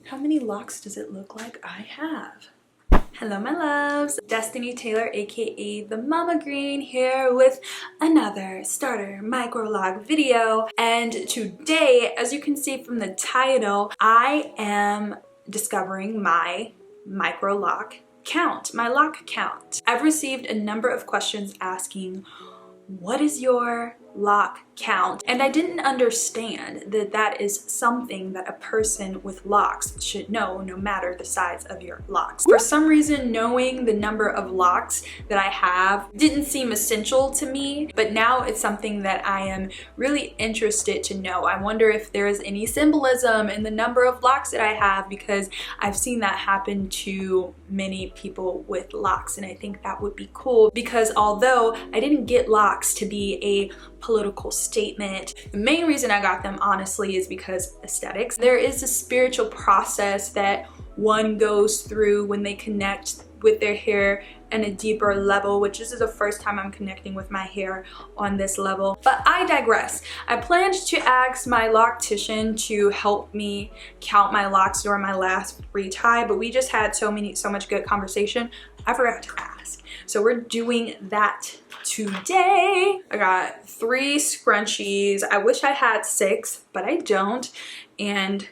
How many locks does it look like I have? Hello my loves, Destiny Taylor aka TheMamaGreen here with another starter microloc video, and today, as you can see from the title, I am discovering my microloc count, my lock count. I've received a number of questions asking, what is your lock count? And I didn't understand that that is something that a person with locks should know, no matter the size of your locks. For some reason, knowing the number of locks that I have didn't seem essential to me, but now it's something that I am really interested to know. I wonder if there is any symbolism in the number of locks that I have, because I've seen that happen to many people with locks, and I think that would be cool, because although I didn't get locks to be a political statement, the main reason I got them honestly is because aesthetics. There is a spiritual process that one goes through when they connect with their hair in a deeper level, which this is the first time I'm connecting with my hair on this level. But I digress. I planned to ask my loctician to help me count my locks during my last retie, but we just had so much good conversation, I forgot to ask. So we're doing that today. I got 3 scrunchies. I wish I had 6, but I don't. And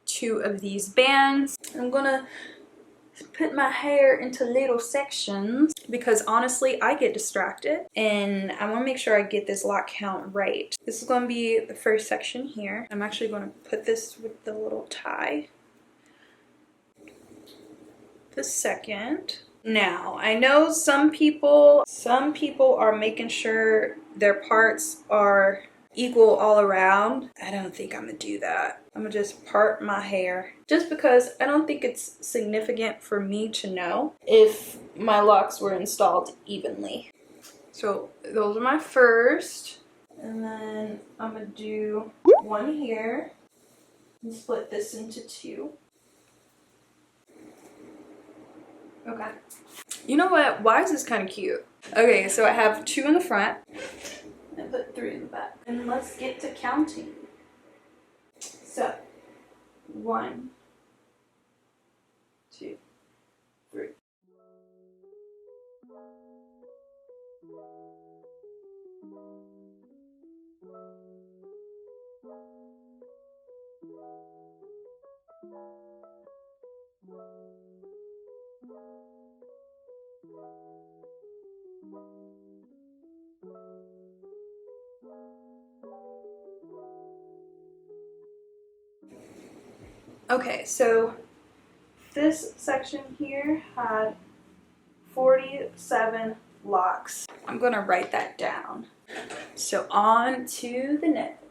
2 of these bands. I'm gonna put my hair into little sections because honestly I get distracted, and I want to make sure I get this lock count right. This is going to be the first section here. I'm actually going to put this with the little tie. The second. Now, I know some people are making sure their parts are equal all around. I don't think I'm gonna do that. I'm gonna just part my hair just because I don't think it's significant for me to know if my locks were installed evenly. So those are my first, and then I'm gonna do one here and split this into 2. Okay. You know what? Why is this kind of cute? Okay, so I have 2 in the front and put 3 in the back. And let's get to counting. So, 1, 2, 3. Okay, so this section here had 47 locks. I'm gonna write that down. So on to the next.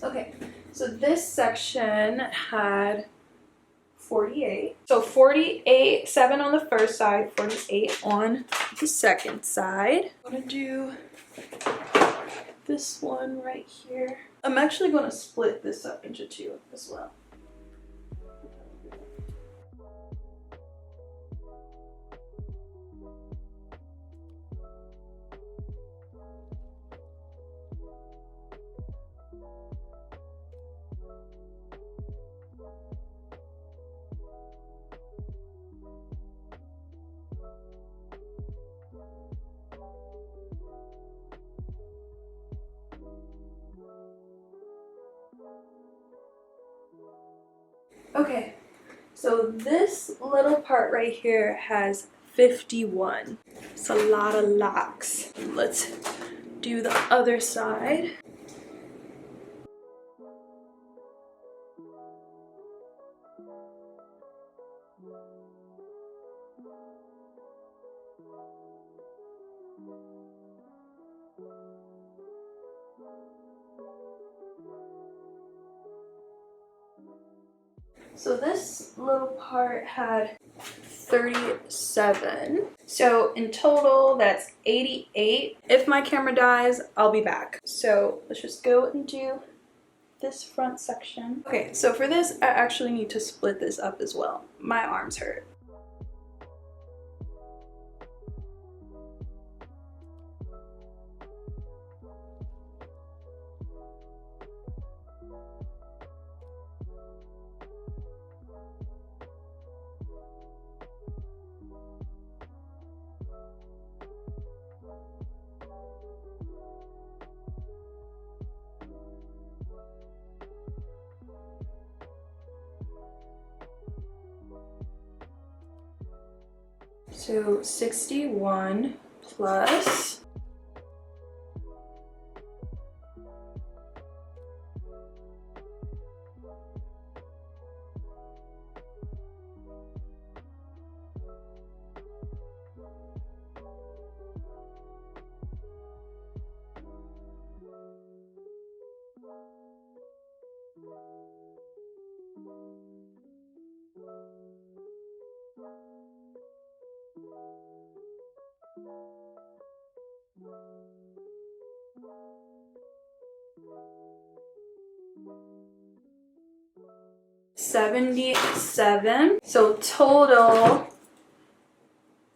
Okay, so this section had 48. So 48, 7 on the first side, 48 on the second side. I'm gonna do this one right here. I'm actually gonna split this up into 2 as well. Okay, so this little part right here has 51. It's a lot of locks. Let's do the other side. So this little part had 37. So in total, that's 88. If my camera dies, I'll be back. So let's just go and do this front section. Okay, so for this, I actually need to split this up as well. My arms hurt. So 61 plus 77. So total,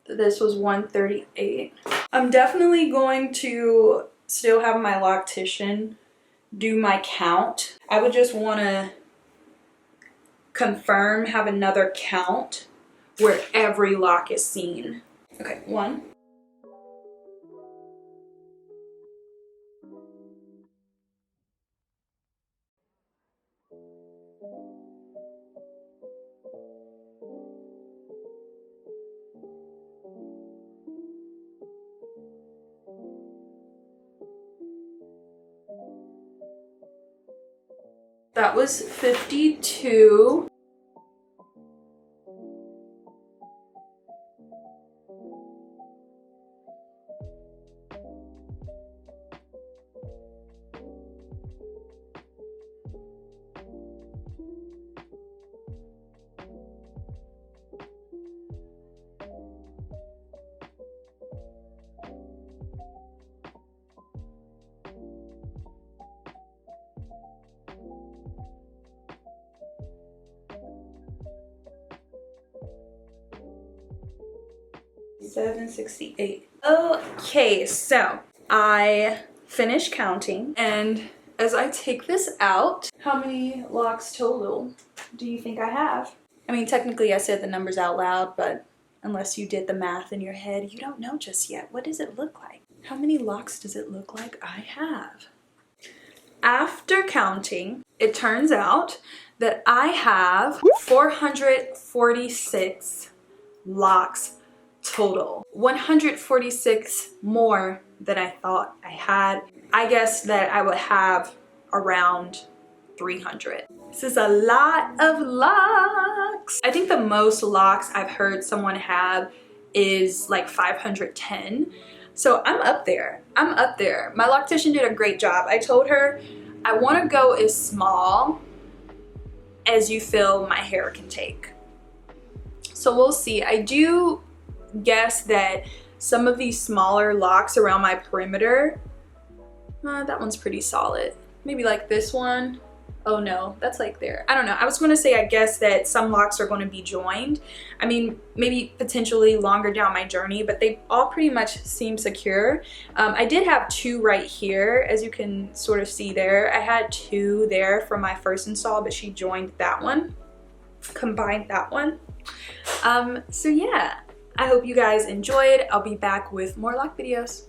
this was 138. I'm definitely going to still have my loctician do my count. I would just want to confirm, have another count where every lock is seen. Okay, 1. That was 52. $768. Okay, so I finished counting, and as I take this out, how many locks total do you think I have? I mean, technically I said the numbers out loud, but unless you did the math in your head, you don't know just yet. What does it look like? How many locks does it look like I have? After counting, it turns out that I have 446 locks total. 146 more than I thought I had. I guess that I would have around 300. This is a lot of locks. I think the most locks I've heard someone have is like 510. So I'm up there. I'm up there. My loctician did a great job. I told her I want to go as small as you feel my hair can take. So we'll see. I do guess that some of these smaller locks around my perimeter, that one's pretty solid. Maybe like this one. Oh no, that's like there. I don't know. I was going to say I guess that some locks are going to be joined. I mean, maybe potentially longer down my journey, but they all pretty much seem secure. I did have 2 right here, as you can sort of see there. I had 2 there from my first install, but she joined that one, combined that one. So yeah, I hope you guys enjoyed. I'll be back with more lock videos.